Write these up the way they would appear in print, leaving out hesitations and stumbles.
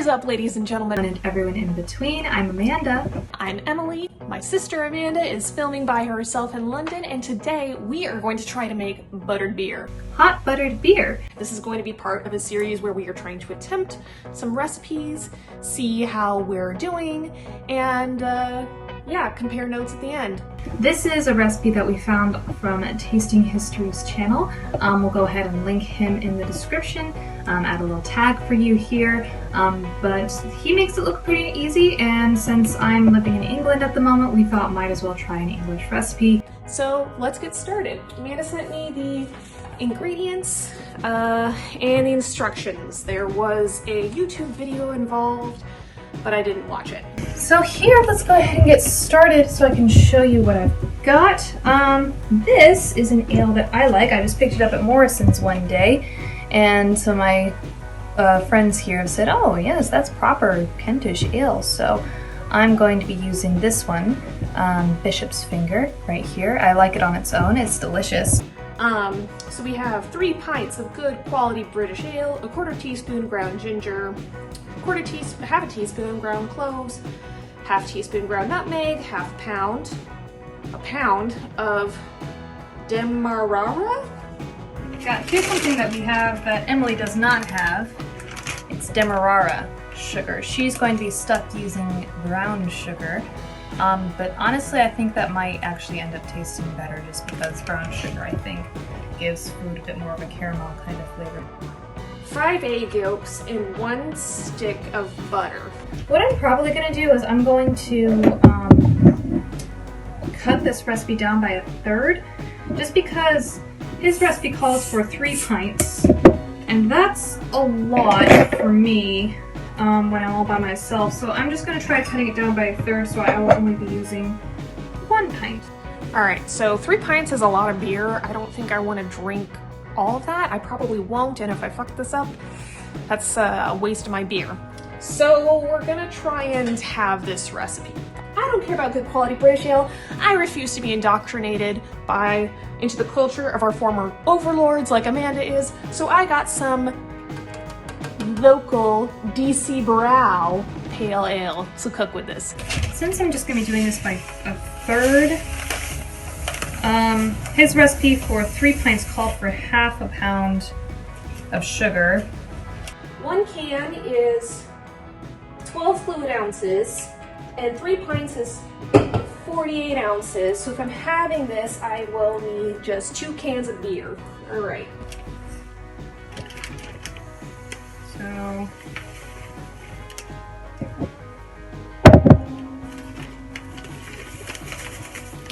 is up, ladies and gentlemen, and everyone in between. I'm Amanda. I'm Emily. My sister Amanda is filming by herself in London, and today we are going to try to make buttered beer. Hot buttered beer. This is going to be part of a series where we are trying to attempt some recipes, see how we're doing, and yeah, compare notes at the end. This is a recipe that we found from Tasting History's channel. We'll go ahead and link him in the description, add a little tag for you here, but he makes it look pretty easy, and since I'm living in England at the moment, we thought might as well try an English recipe. So let's get started. Amanda sent me the ingredients and the instructions. There was a YouTube video involved, but I didn't watch it. So here, let's go ahead and get started so I can show you what I've got. This is an ale that I like. I just picked it up at Morrison's one day, and so my friends here have said, oh yes, that's proper Kentish ale. So I'm going to be using this one, Bishop's Finger, right here. I like it on its own, it's delicious. So we have 3 pints of good quality British ale, a 1/4 teaspoon ground ginger, half a teaspoon ground cloves, half teaspoon ground nutmeg, a pound of demerara. Here's something that we have that Emily does not have. It's demerara sugar. She's going to be stuck using brown sugar, but honestly I think that might actually end up tasting better just because brown sugar, I think, gives food a bit more of a caramel kind of flavor. 5 egg yolks and 1 stick of butter. What I'm probably going to do is I'm going to cut this recipe down by 1/3, just because his recipe calls for 3 pints, and that's a lot for me when I'm all by myself. So I'm just going to try cutting it down by 1/3 so I will only be using 1 pint. Alright, so 3 pints is a lot of beer. I don't think I want to drink all of that. I probably won't, and if I fuck this up, that's a waste of my beer. So we're gonna try and have this recipe. I don't care about good quality British ale. I refuse to be indoctrinated into the culture of our former overlords like Amanda is, so I got some local DC Brow pale ale to cook with this. Since I'm just going to be doing this by 1/3, his recipe for 3 pints called for half a pound of sugar. 1 can is 12 fluid ounces, and 3 pints is 48 ounces. So if I'm having this, I will need just 2 cans of beer. All right. So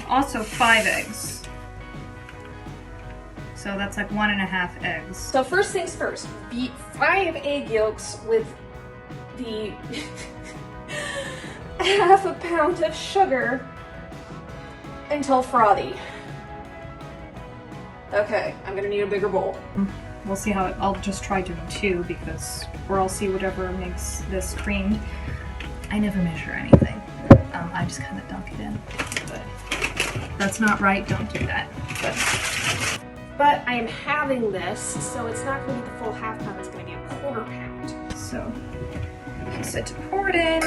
also 5 eggs. So that's like 1.5 eggs. So first things first, beat 5 egg yolks with the half a pound of sugar until frothy. Okay, I'm gonna need a bigger bowl. We'll see how I'll just try doing 2 or I'll see whatever makes this creamed. I never measure anything. I just kind of dunk it in. But that's not right, don't do that. But I am having this, so it's not going to be the full half pound, it's going to be a 1/4 pound. So, he said to pour it in,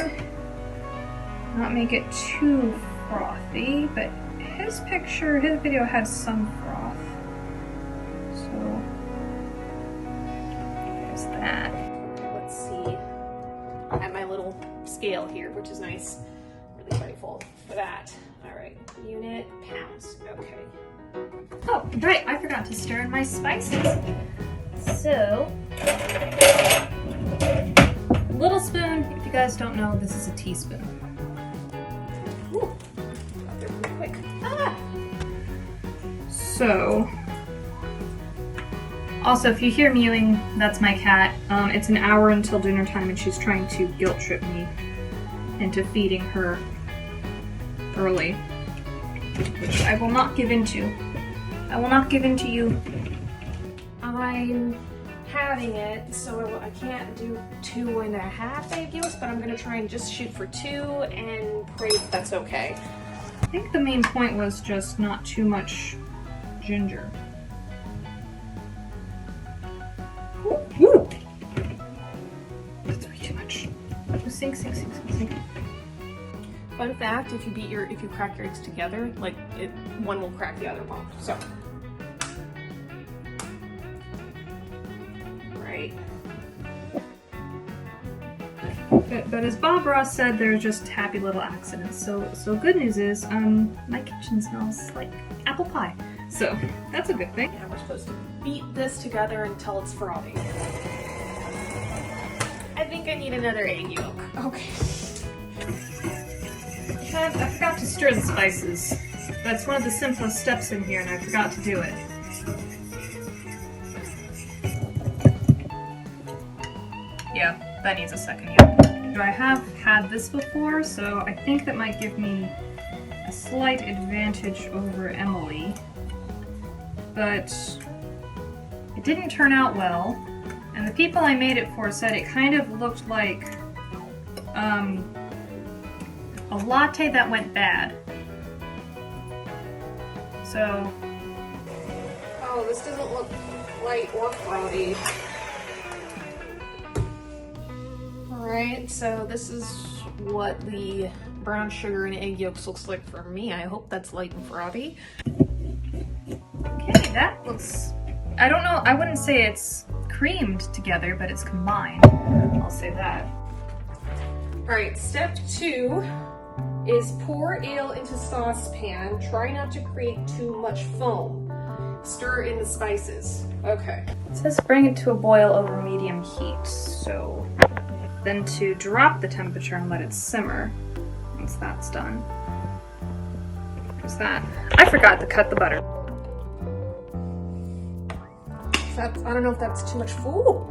not make it too frothy, but his video had some froth. So, there's that. Let's see. I have my little scale here, which is nice. Really grateful for that. All right, unit pounds, okay. Oh, right, I forgot to stir in my spices. So, little spoon. If you guys don't know, this is a teaspoon. Ooh, got there pretty quick. Ah! So, also if you hear mewing, that's my cat. It's an hour until dinner time and she's trying to guilt trip me into feeding her early, which I will not give into. I will not give in to you. I'm having it, so I can't do 2.5 egg yolks, but I'm gonna try and just shoot for 2 and pray that that's okay. I think the main point was just not too much ginger. Ooh. That's way too much. sink, sink, sink, sink, sink. Fun fact, if you crack your eggs together, like one will crack the other one. So. Right. But as Bob Ross said, they're just happy little accidents. So good news is, my kitchen smells like apple pie. So that's a good thing. Yeah, we're supposed to beat this together until it's frothy. I think I need another egg yolk. Okay. I forgot to stir the spices. That's one of the simplest steps in here, and I forgot to do it. Yeah, that needs a second yolk. I have had this before, so I think that might give me a slight advantage over Emily. But it didn't turn out well, and the people I made it for said it kind of looked like a latte that went bad. So... Oh, this doesn't look light or frothy. Alright, so this is what the brown sugar and egg yolks looks like for me. I hope that's light and frothy. Okay, that looks... I don't know, I wouldn't say it's creamed together, but it's combined. I'll say that. Alright, step 2 is pour ale into saucepan. Try not to create too much foam. Stir in the spices. Okay. It says bring it to a boil over medium heat, so then to drop the temperature and let it simmer once that's done. What's that? I forgot to cut the butter. I don't know if that's too much foam.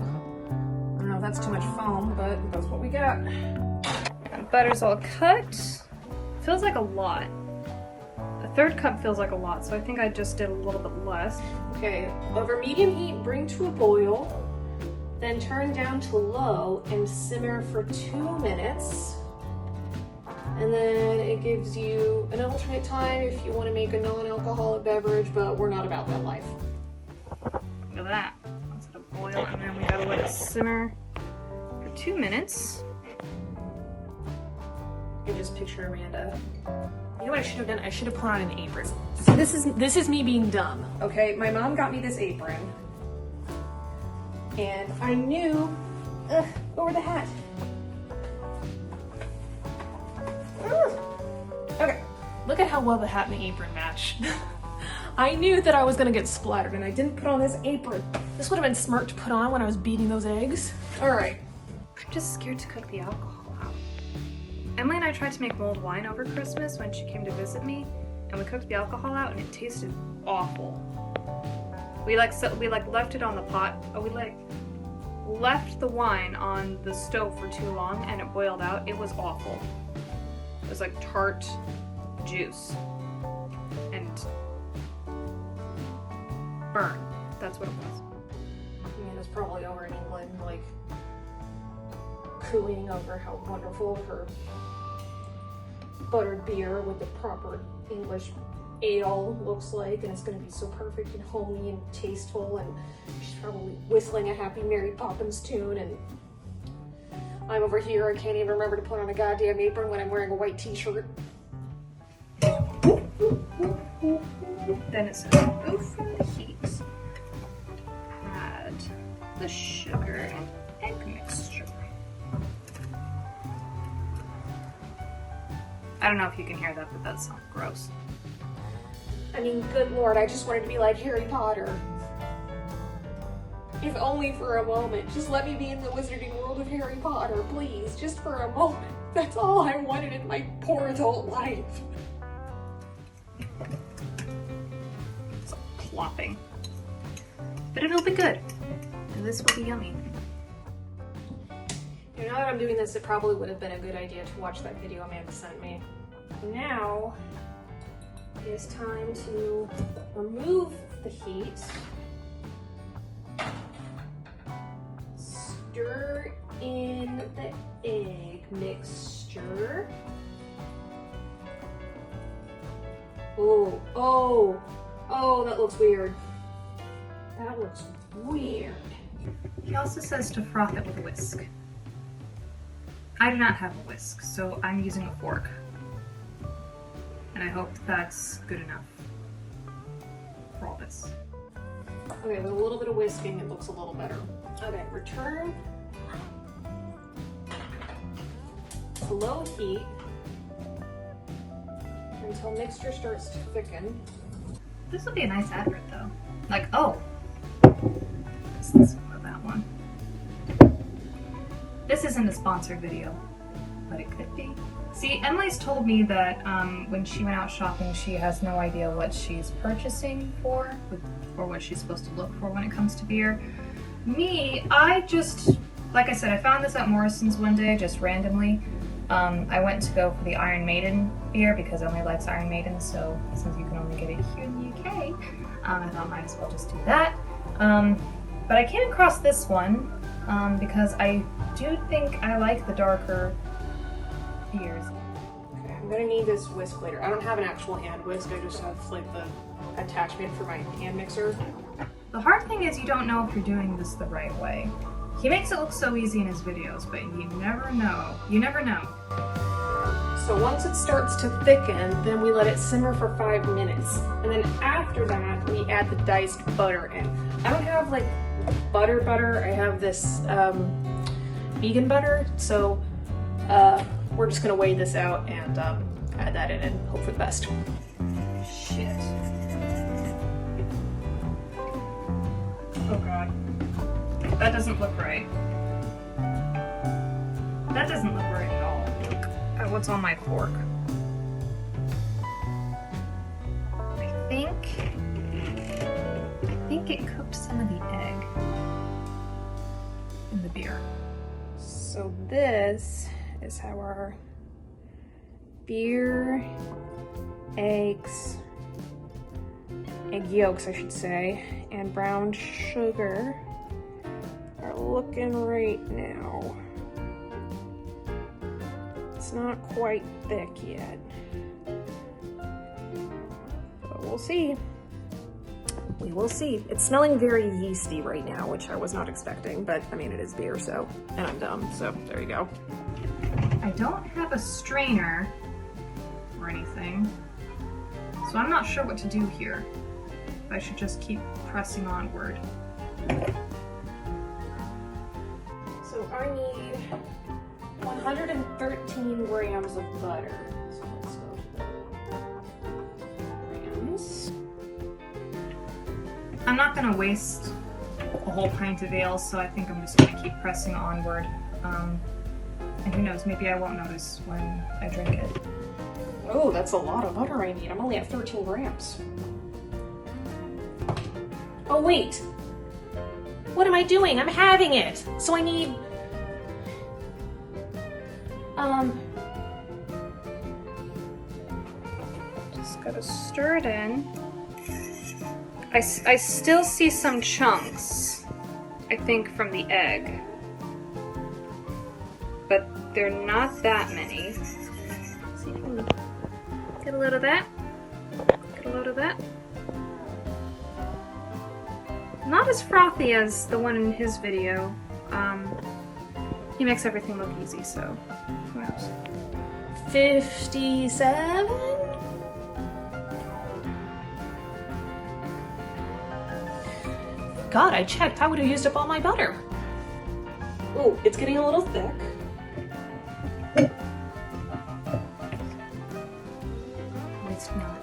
I don't know if that's too much foam, but that's what we got. And butter's all cut. Feels like a lot. A third cup feels like a lot, so I think I just did a little bit less. Okay, over medium heat, bring to a boil, then turn down to low and simmer for 2 minutes. And then it gives you an alternate time if you want to make a non-alcoholic beverage, but we're not about that life. Look at that. Let's let it boil, and then we gotta let it simmer for 2 minutes. I just picture Amanda. You know what I should have done? I should have put on an apron. So this is me being dumb. Okay, my mom got me this apron, and I knew. Over the hat. Okay, look at how well the hat and the apron match. I knew that I was gonna get splattered, and I didn't put on this apron. This would have been smart to put on when I was beating those eggs. All right. I'm just scared to cook the alcohol out. Emily and I tried to make mulled wine over Christmas when she came to visit me, and we cooked the alcohol out, and it tasted awful. We left it on the pot. Left the wine on the stove for too long, and it boiled out. It was awful. It was like tart juice and burn. That's what it was. I mean, it's probably over in England, like cooing over how wonderful her buttered beer with the proper English ale looks like, and it's going to be so perfect and homey and tasteful, and she's probably whistling a Happy Mary Poppins tune, and I'm over here, I can't even remember to put on a goddamn apron when I'm wearing a white t-shirt. Then it says remove from the heat. Add the sugar and egg mixture. I don't know if you can hear that, but that sounds gross. I mean, good lord, I just wanted to be like Harry Potter. If only for a moment. Just let me be in the wizarding world of Harry Potter, please. Just for a moment. That's all I wanted in my poor adult life. It's like plopping. But it'll be good. And this will be yummy. You know, now that I'm doing this, it probably would have been a good idea to watch that video Amanda sent me. Now, it is time to remove the heat. Stir in the egg mixture. Oh, that looks weird. That looks weird. He also says to froth it with a whisk. I do not have a whisk, so I'm using a fork. And I hope that's good enough for all this. Okay, with a little bit of whisking, it looks a little better. Okay, return to low heat until mixture starts to thicken. This would be a nice advert though. Like, oh, let's put that one. This isn't a sponsored video, but it could be. See, Emily's told me that when she went out shopping, she has no idea what she's purchasing for, or what she's supposed to look for when it comes to beer. Me, I just, like I said, I found this at Morrison's one day, just randomly. I went to go for the Iron Maiden beer because Emily likes Iron Maiden, so since you can only get it here in the UK, I thought I might as well just do that. But I came across this one because I do think I like the darker beers. Okay, I'm gonna need this whisk later. I don't have an actual hand whisk, I just have like the attachment for my hand mixer. The hard thing is you don't know if you're doing this the right way. He makes it look so easy in his videos, but you never know. You never know. So once it starts to thicken, then we let it simmer for 5 minutes. And then after that, we add the diced butter in. I don't have like butter. I have this vegan butter. So we're just gonna weigh this out and add that in and hope for the best. Shit. Oh god. That doesn't look right. That doesn't look right at all. What's on my fork? I think it cooked some of the egg in the beer. So this is how our beer, eggs, egg yolks I should say, and brown sugar are looking right now. It's not quite thick yet, but we'll see. We will see. It's smelling very yeasty right now, which I was not expecting, but I mean, it is beer, so, and I'm dumb, so there you go. I don't have a strainer or anything, so I'm not sure what to do here. I should just keep pressing onward. So I need 113 grams of butter. So let's go to the grams. I'm not gonna waste a whole pint of ale, so I think I'm just gonna keep pressing onward. And who knows, maybe I won't notice when I drink it. Oh, that's a lot of butter I need. I'm only at 13 grams. Oh wait, what am I doing? I'm having it. So I need, just gotta stir it in. I still see some chunks, I think, from the egg, but they're not that many. So you can get a load of that, get a load of that. Not as frothy as the one in his video. He makes everything look easy, so who knows. 57? God, I checked. I would have used up all my butter. Oh, it's getting a little thick. It's not.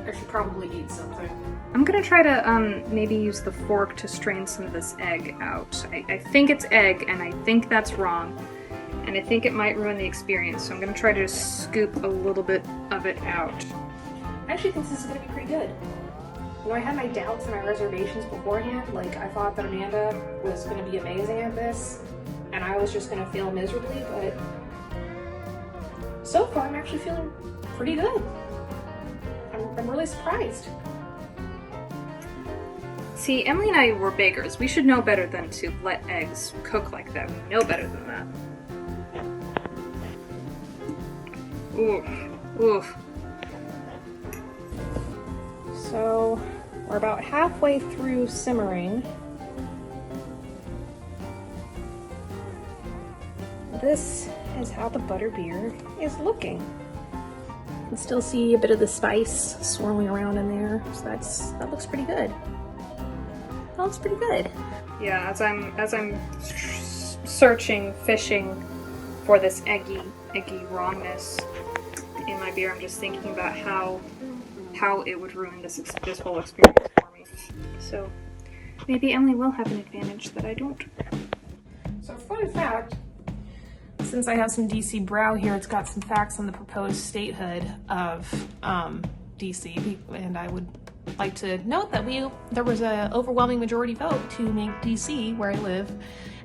I should probably eat something. I'm gonna try to maybe use the fork to strain some of this egg out. I think it's egg, and I think that's wrong, and I think it might ruin the experience, so I'm gonna try to just scoop a little bit of it out. I actually think this is gonna be pretty good. You know, I had my doubts and my reservations beforehand. Like, I thought that Amanda was gonna be amazing at this, and I was just gonna fail miserably, but so far I'm actually feeling pretty good. I'm really surprised. See, Emily and I were bakers. We should know better than to let eggs cook like that. We know better than that. Oof. Oof. So we're about halfway through simmering. This is how the butter beer is looking. You can still see a bit of the spice swirling around in there, so that looks pretty good. That looks pretty good. Yeah, as I'm searching, fishing for this eggy wrongness in my beer, I'm just thinking about how it would ruin this whole experience for me. So maybe Emily will have an advantage that I don't. So fun fact, since I have some DC Brow here, it's got some facts on the proposed statehood of DC, and I would like to note that there was an overwhelming majority vote to make DC, where I live,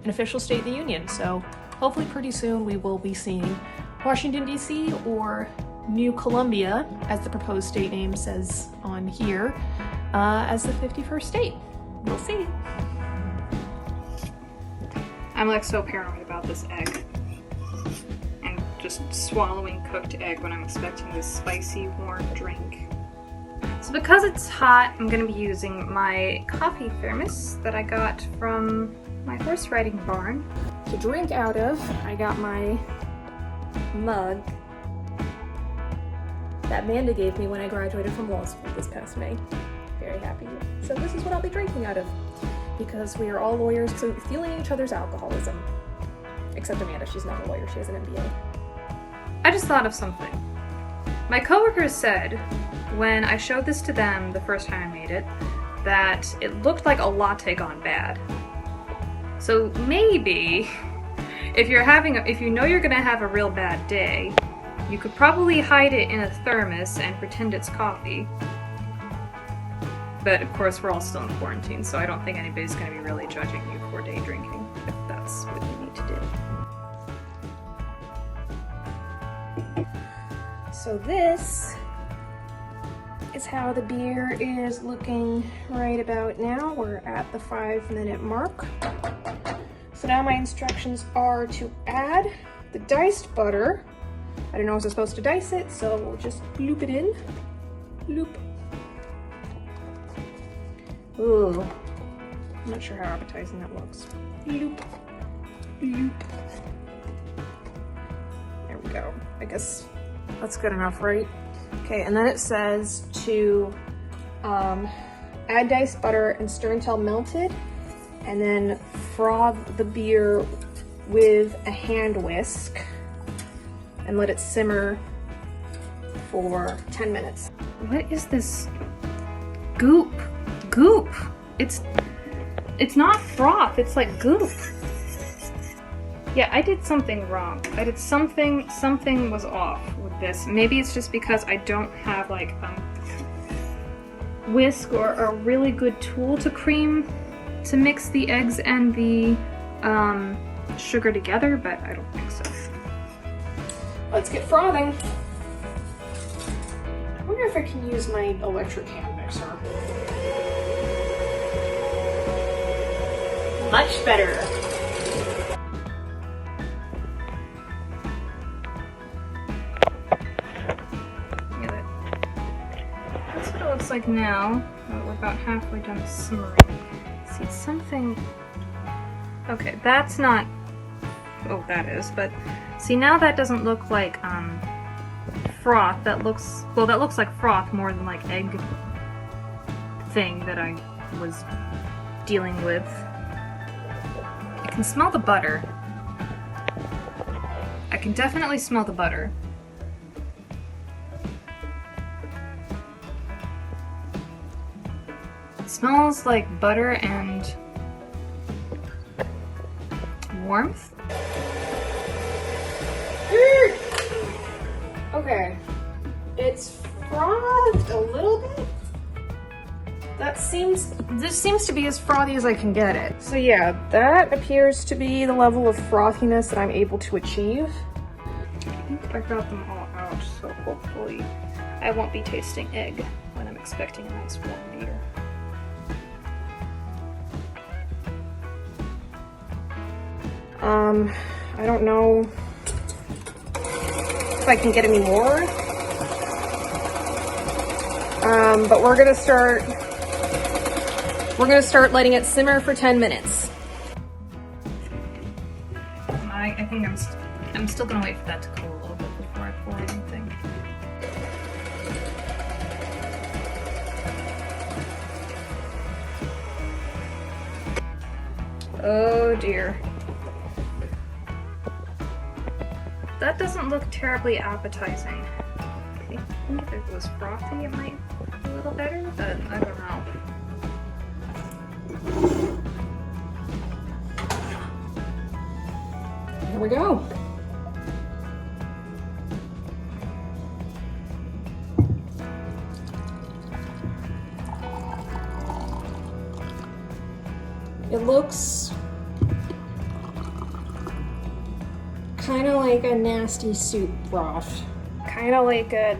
an official state of the union. So hopefully pretty soon we will be seeing Washington DC or New Columbia, as the proposed state name says on here, as the 51st state. We'll see. I'm like so paranoid about this egg. And just swallowing cooked egg when I'm expecting this spicy, warm drink. So because it's hot, I'm gonna be using my coffee thermos that I got from my horse riding barn. To drink out of, I got my mug that Amanda gave me when I graduated from law school this past May. Very happy. So this is what I'll be drinking out of, because we are all lawyers, so feeling each other's alcoholism. Except Amanda, she's not a lawyer, she has an MBA. I just thought of something. My coworkers said, when I showed this to them the first time I made it, that it looked like a latte gone bad. So maybe, if you know you're gonna have a real bad day, you could probably hide it in a thermos and pretend it's coffee. But of course we're all still in quarantine, so I don't think anybody's gonna be really judging you for day drinking, if that's what you need to do. So this is how the beer is looking right about now. We're at the 5-minute mark. So now my instructions are to add the diced butter. I don't know if I'm supposed to dice it, so we'll just loop it in. Loop. Ooh, I'm not sure how appetizing that looks. Loop. Loop. There we go. I guess that's good enough, right? Okay, and then it says to add diced butter and stir until melted, and then froth the beer with a hand whisk and let it simmer for 10 minutes. What is this goop? Goop! It's not froth, it's like goop. Yeah, I did something wrong. I did something was off with this. Maybe it's just because I don't have like whisk or a really good tool to mix the eggs and the sugar together, but I don't think so. Let's get frothing. I wonder if I can use my electric hand mixer. Much better. That's what it looks like now. We're about halfway done simmering. See, something... Okay, that's not... Oh, that is, but... See, now that doesn't look like, froth. That looks like froth more than like egg thing that I was dealing with. I can smell the butter. I can definitely smell the butter. It smells like butter and warmth. Okay, it's frothed a little bit. This seems to be as frothy as I can get it. So yeah, that appears to be the level of frothiness that I'm able to achieve. I think I got them all out, so hopefully I won't be tasting egg when I'm expecting a nice warm beer. I don't know if I can get any more. But we're gonna start letting it simmer for 10 minutes. I think I'm still gonna wait for that to cool a little bit before I pour anything. Oh dear. That doesn't look terribly appetizing. I think if it was frothy, it might be a little better, but I don't know. Here we go. It looks kind of like a nasty soup broth. Kind of like a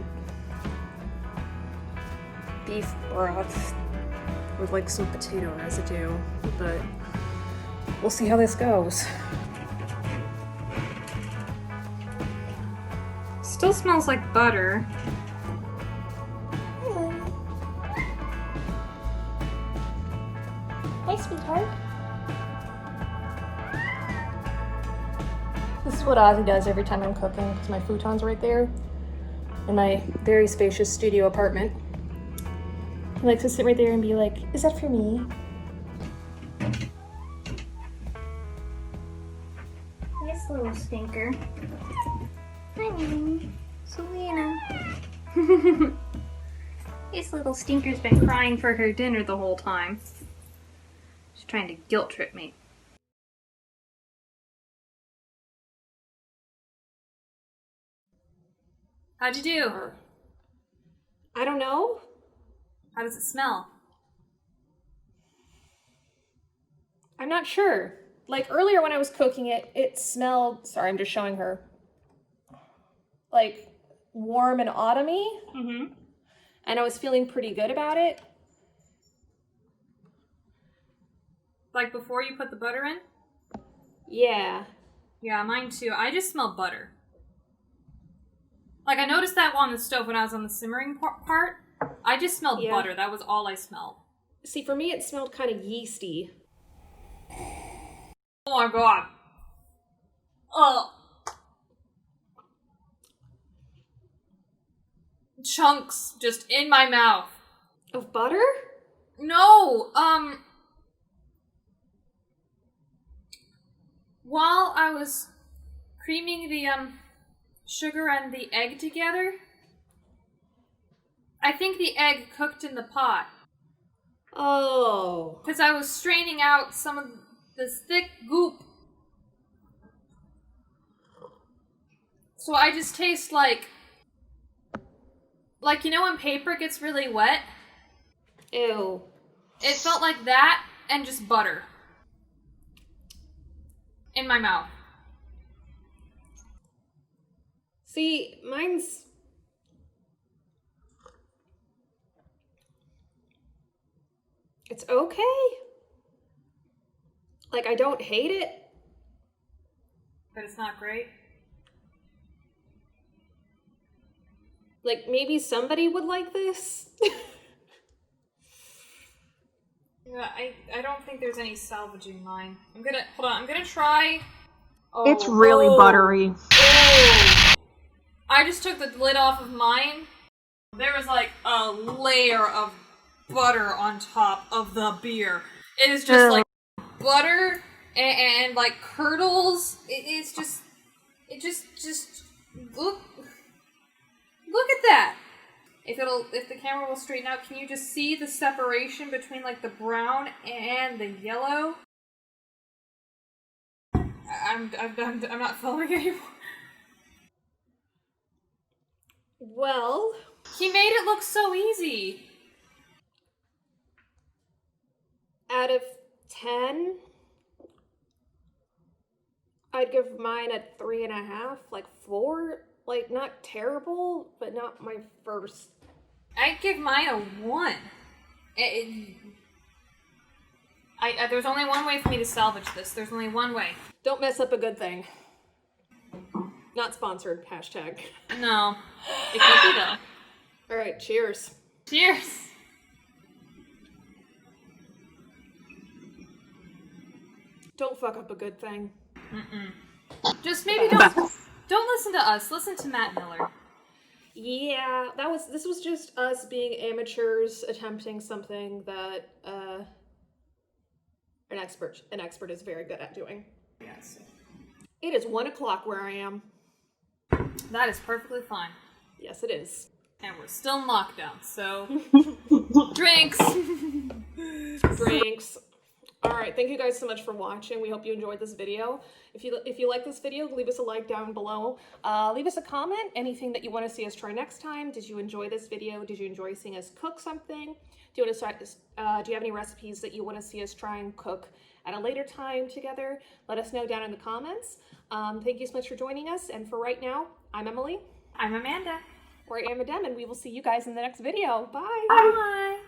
beef broth with like some potato residue, but we'll see how this goes. Still smells like butter. Hi, sweetheart. This is what Ozzy does every time I'm cooking because my futon's right there in my very spacious studio apartment. He likes to sit right there and be like, "Is that for me?" Nice little stinker. Hi, Selena. This little stinker's been crying for her dinner the whole time. She's trying to guilt trip me. How'd you do? I don't know. How does it smell? I'm not sure. Like earlier when I was cooking it, it smelled, sorry, I'm just showing her, like warm and autumny. Mm-hmm. And I was feeling pretty good about it. Like before you put the butter in? Yeah. Yeah, mine too. I just smell butter. Like I noticed that on the stove when I was on the simmering part. I just smelled butter. That was all I smelled. See, for me it smelled kind of yeasty. Oh my god. Oh. Chunks just in my mouth. Of butter? No, while I was creaming the, sugar and the egg together, I think the egg cooked in the pot. Oh. Because I was straining out some of this thick goop. So I just taste like, you know when paper gets really wet? Ew. It felt like that and just butter. In my mouth. See, mine's... It's okay. Like, I don't hate it. But it's not great? Like, maybe somebody would like this. Yeah, I don't think there's any salvaging mine. I'm gonna try. Oh, It's really buttery. Oh. I just took the lid off of mine. There was like a layer of butter on top of the beer. It is just like butter and like curdles. It just look at that. If the camera will straighten out, can you just see the separation between like the brown and the yellow? I'm not following anymore. Well, He made it look so easy. out of 10, I'd give mine a 3.5, like 4. Like, not terrible, but not my first. I'd give mine a 1. There's only one way for me to salvage this. There's only one way. Don't mess up a good thing. Not sponsored, hashtag. No. It could be though. All right, cheers. Cheers! Don't fuck up a good thing. Just maybe don't listen to us. Listen to Matt Miller. Yeah, this was just us being amateurs attempting something that an expert is very good at doing. Yes. It is 1 o'clock where I am. That is perfectly fine. Yes, it is. And we're still in lockdown, so drinks. Drinks. All right, thank you guys so much for watching. We hope you enjoyed this video. If you like this video, leave us a like down below. Leave us a comment, anything that you want to see us try next time. Did you enjoy this video? Did you enjoy seeing us cook something? Do you have any recipes that you want to see us try and cook at a later time together? Let us know down in the comments. Thank you so much for joining us. And for right now, I'm Emily. I'm Amanda. Or I am Adem, and we will see you guys in the next video. Bye. Bye.